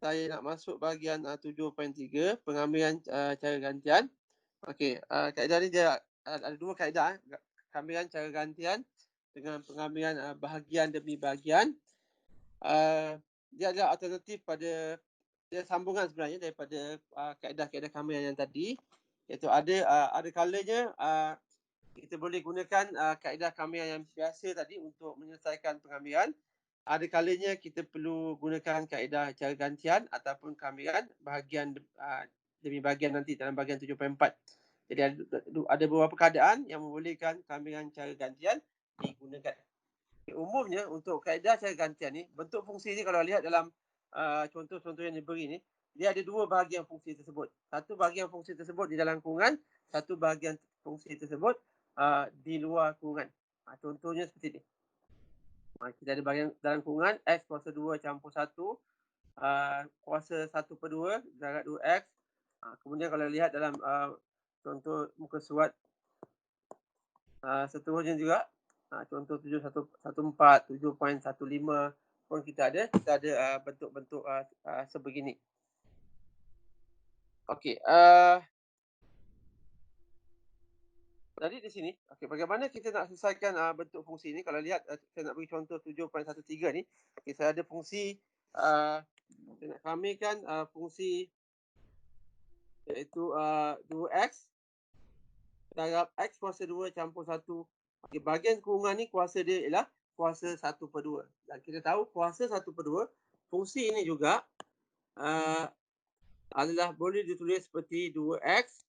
saya nak masuk bahagian 7.3, pengambilan cara gantian. Okey, kaedah ni dia ada dua kaedah. Pengambilan cara gantian dengan pengambilan bahagian demi bahagian. Dia adalah alternatif pada, dia sambungan sebenarnya daripada kaedah-kaedah pengambilan yang tadi. Iaitu ada kalanya kita boleh gunakan kaedah pengambilan yang biasa tadi untuk menyelesaikan pengambilan. Ada kalanya kita perlu gunakan kaedah cara gantian ataupun pengambilan bahagian demi bahagian nanti dalam bahagian 7.4. Jadi ada beberapa keadaan yang membolehkan pengambilan cara gantian digunakan. Umumnya untuk kaedah cara gantian ni, bentuk fungsi ni kalau lihat dalam contoh-contoh yang diberi ni, dia ada dua bahagian fungsi tersebut. Satu bahagian fungsi tersebut di dalam kurungan, satu bahagian fungsi tersebut di luar kurungan. Contohnya seperti ni. Kita ada bahagian dalam kurungan X kuasa 2 campur 1 kuasa 1/2 darab 2X. Kemudian kalau lihat dalam contoh muka surat seterusnya juga, contoh 7.1.14, 7.15 pun kita ada bentuk-bentuk sebegini. Okey, jadi di sini, bagaimana kita nak selesaikan bentuk fungsi ni? Kalau lihat, saya nak beri contoh 7.13 ni. Saya ada fungsi, saya nak ramaikan fungsi iaitu 2x darab x kuasa 2 campur 1. Bahagian kurungan ni kuasa dia ialah kuasa 1/2. Dan kita tahu kuasa 1/2, fungsi ini juga adalah boleh ditulis seperti 2x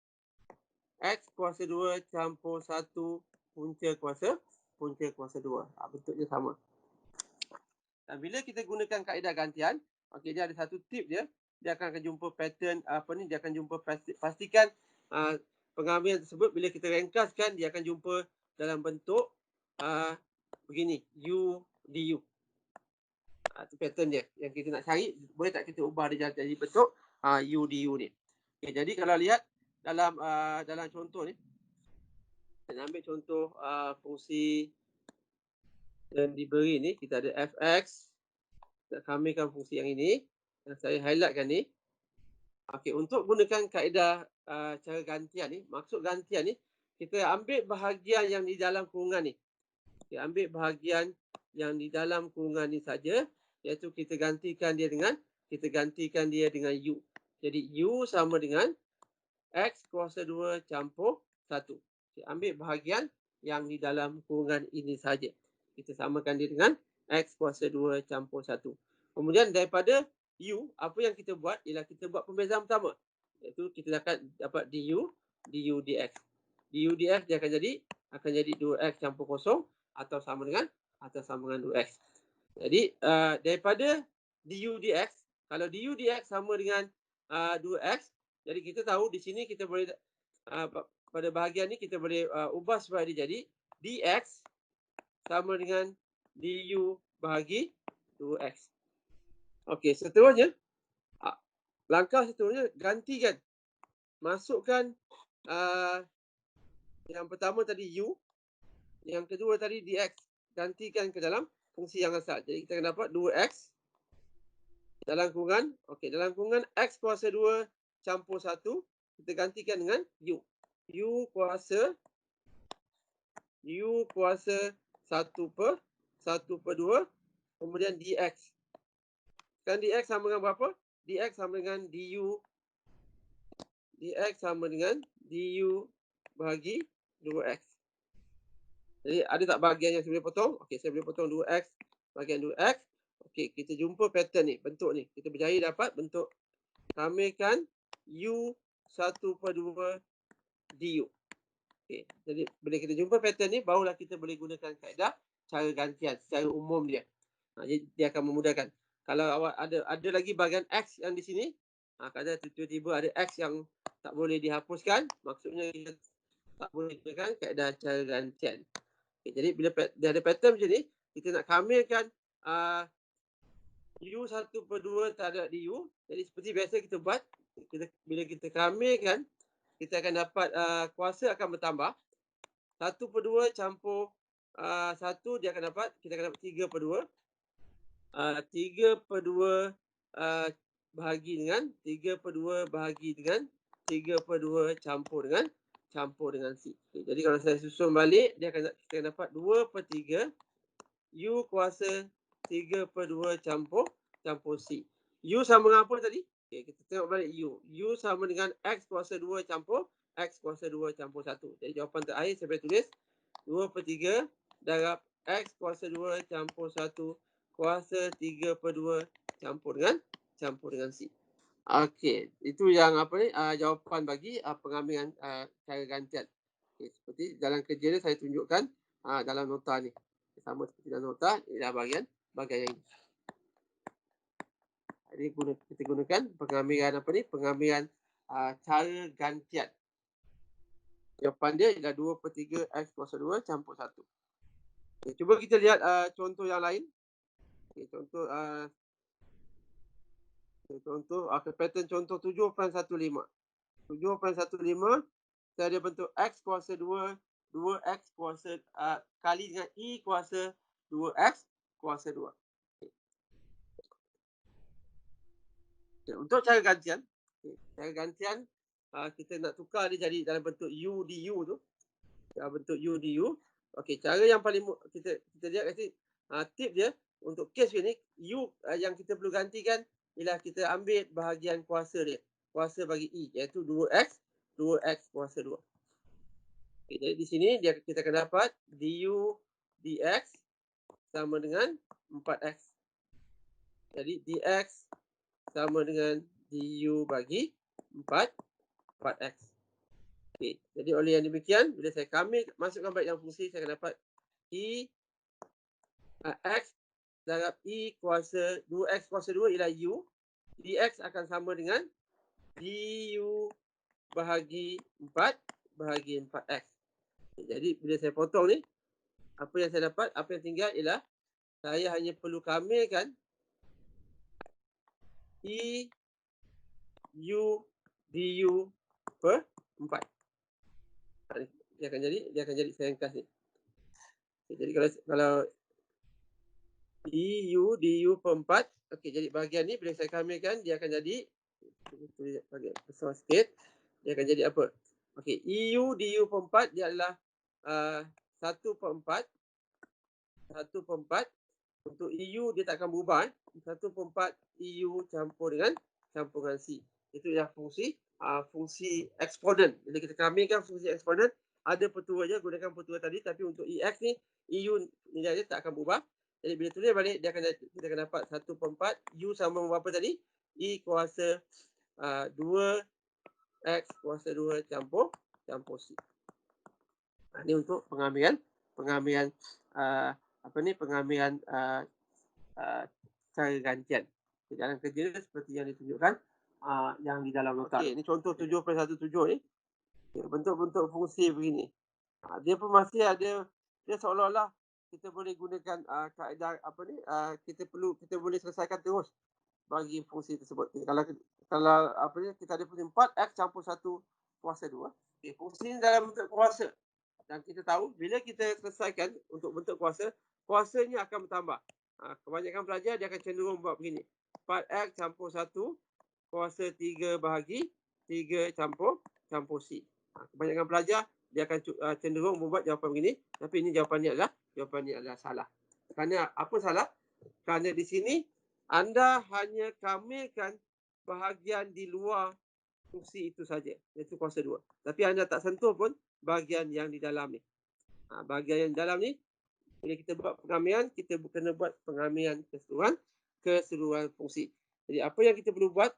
X kuasa 2 campur 1 punca kuasa 2. Bentuknya sama. Dan bila kita gunakan kaedah gantian, dia ada satu tip dia. Dia akan jumpa pattern dia akan jumpa pastikan pengambilan tersebut bila kita ringkaskan, dia akan jumpa dalam bentuk begini, U du. Itu pattern dia. Yang kita nak cari, boleh tak kita ubah dia jadi bentuk U du ni. Jadi kalau lihat dalam contoh ni, saya ambil contoh fungsi yang diberi ni, kita ada fx. Kita ramaikan fungsi yang ini yang saya highlightkan ni. Untuk gunakan kaedah cara gantian ni, maksud gantian ni, kita ambil bahagian yang di dalam kurungan ni. Kita ambil bahagian yang di dalam kurungan ni saja, iaitu kita gantikan dia dengan U. Jadi U sama dengan X kuasa 2 campur 1. Kita ambil bahagian yang di dalam kurungan ini saja. Kita samakan dia dengan X kuasa 2 campur 1. Kemudian daripada U, apa yang kita buat ialah kita buat pembezaan pertama. Iaitu kita dapat du dx. Du dx dia akan jadi 2x campur 0 atau sama dengan 2x. Jadi daripada du dx, kalau du dx sama dengan 2x, jadi kita tahu di sini kita boleh pada bahagian ni kita boleh ubah supaya dia jadi dx sama dengan du bahagi 2x. Okey, seterusnya langkah seterusnya, gantikan, masukkan yang pertama tadi u, yang kedua tadi dx, gantikan ke dalam fungsi yang asal. Jadi kita akan dapat 2x dalam kurungan, dalam kurungan x kuasa 2 campur 1, kita gantikan dengan u. U kuasa 1/2, kemudian dx. Kan dx sama dengan berapa? Dx sama dengan du. Dx sama dengan du bahagi 2x. Jadi ada tak bahagian yang saya boleh potong? Saya boleh potong 2x bahagian 2x. Kita jumpa pattern ni, bentuk ni. Kita berjaya dapat bentuk ramaikan u 1/2 du. Jadi bila kita jumpa pattern ni, barulah kita boleh gunakan kaedah cara gantian secara umum dia. Jadi dia akan memudahkan. Kalau awak ada lagi bahagian x yang di sini, kadang tiba-tiba ada x yang tak boleh dihapuskan, maksudnya kita tak boleh gunakan kaedah cara gantian. Jadi bila dia ada pattern macam ni, kita nak kamilkan u 1/2 terhadap du. Jadi seperti biasa kita buat, bila kita kamilkan, kita akan dapat kuasa akan bertambah. 1/2 campur 1, kita akan dapat 3/2. 3/2 bahagi dengan 3/2 bahagi dengan 3/2 campur dengan C. Okay, jadi kalau saya susun balik, dia akan kita akan dapat 2/3 U kuasa 3/2 campur C. U sama dengan apa tadi? Okay, kita tengok balik U. U sama dengan X kuasa 2 campur X kuasa 2 campur 1. Jadi jawapan terakhir saya boleh tulis 2/3 darab X kuasa 2 campur 1 kuasa 3/2 campur dengan C. Okey, itu yang apa ni, jawapan bagi pengambilan cara gantian. Okey, seperti dalam kerja ni saya tunjukkan dalam nota ni. Sama seperti dalam nota, ialah bahagian yang ini. Jadi kita gunakan pengambilan apa ni, pengambilan cara gantian. Jawapan dia ialah 2/3 X kuasa 2 campur 1. Okay, cuba kita lihat contoh yang lain. Okay, contoh pattern contoh 7.15. 7.15 saya ada bentuk X kuasa 2, 2X kuasa kali dengan I kuasa 2X kuasa 2. Okay, untuk cara gantian, kita nak tukar dia jadi dalam bentuk U du tu. Bentuk U du. Okey, cara yang paling kita lihat kat sini, tip dia untuk kes ni, U yang kita perlu gantikan ialah kita ambil bahagian kuasa dia. Kuasa bagi I iaitu 2X kuasa 2. Okay, jadi di sini kita akan dapat du dx sama dengan 4x. Jadi dx sama dengan du bagi 4x. Okay, jadi oleh yang demikian, bila saya masukkan balik dalam fungsi, saya akan dapat I x darab I kuasa 2x kuasa 2 ialah u. Dx akan sama dengan du bahagi 4 bahagi 4x. Jadi bila saya potong ni, apa yang saya dapat, apa yang tinggal ialah saya hanya perlu kamilkan I U du per 4. Dia akan jadi saya ringkas ni. Jadi kalau I U du per 4, okey, jadi bahagian ni bila saya kamilkan dia akan jadi bahagian besar sikit. Dia akan jadi apa? Okey, I U du per 4 dia adalah 1/4. 1/4 untuk EU dia tak akan berubah. 1/4 EU campur dengan C. Itu ialah fungsi eksponen. Bila kita kamilkan fungsi eksponen, ada pertua je, gunakan pertua tadi. Tapi untuk EX ni, EU nilai dia tak akan berubah. Jadi bila tulis balik, kita akan dapat 1/4 U sama berapa tadi? E kuasa 2X kuasa 2 campur C. Ini untuk pengambilan pengambilan cara gantian. Dalam kerja seperti yang ditunjukkan yang di dalam nota. Okey, ini contoh 7.17 ni. Bentuk-bentuk fungsi begini. Dia pun masih ada, dia seolah-olah kita boleh gunakan kaedah kita boleh selesaikan terus bagi fungsi tersebut. Kalau kita ada fungsi 4x campur 1 kuasa 2. Okey, fungsi ini dalam bentuk kuasa. Dan kita tahu bila kita selesaikan untuk bentuk kuasa, kuasanya akan bertambah. Kebanyakan pelajar dia akan cenderung buat begini. 4x campur 1 kuasa 3 bahagi 3 campur C. Kebanyakan pelajar dia akan cenderung membuat jawapan begini. Tapi ini jawapannya adalah salah. Kerana apa salah? Kerana di sini anda hanya kamilkan bahagian di luar fungsi itu saja, iaitu kuasa 2. Tapi anda tak sentuh pun bahagian yang di dalam ni. Bahagian yang di dalam ni, bila kita buat pengamilan, kita kena buat pengamilan keseluruhan fungsi. Jadi apa yang kita perlu buat,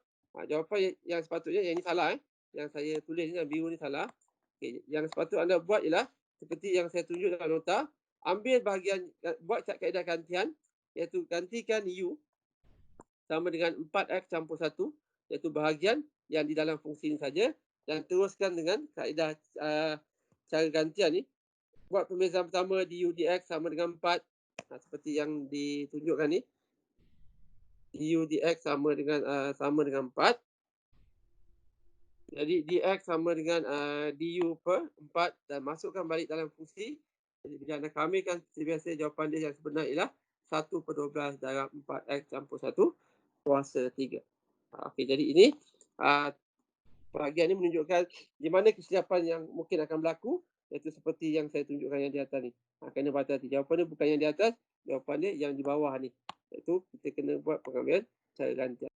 jawapan yang sepatutnya, yang ini salah. Yang saya tulis ni, yang biru ni salah. Okay, yang sepatutnya anda buat ialah, seperti yang saya tunjuk dalam nota, ambil bahagian, buat kaedah gantian, iaitu gantikan U sama dengan 4x campur 1, iaitu bahagian yang di dalam fungsi ini saja, dan teruskan dengan kaedah cara gantian ni. Buat pembezaan pertama du dx sama dengan 4, seperti yang ditunjukkan ni. Du dx sama dengan 4. Jadi dx sama dengan du per 4 dan masukkan balik dalam fungsi. Jadi bila anda kamilkan, seperti biasa jawapan dia yang sebenar ialah 1/12 darab 4x campur 1 kuasa 3. Okey, jadi ini uh, bahagian ini menunjukkan di mana kesilapan yang mungkin akan berlaku, iaitu seperti yang saya tunjukkan yang di atas ni. Kena berhati-hati. Jawapan dia bukan yang di atas, jawapan dia yang di bawah ni. Iaitu kita kena buat pengambilan cara gantian.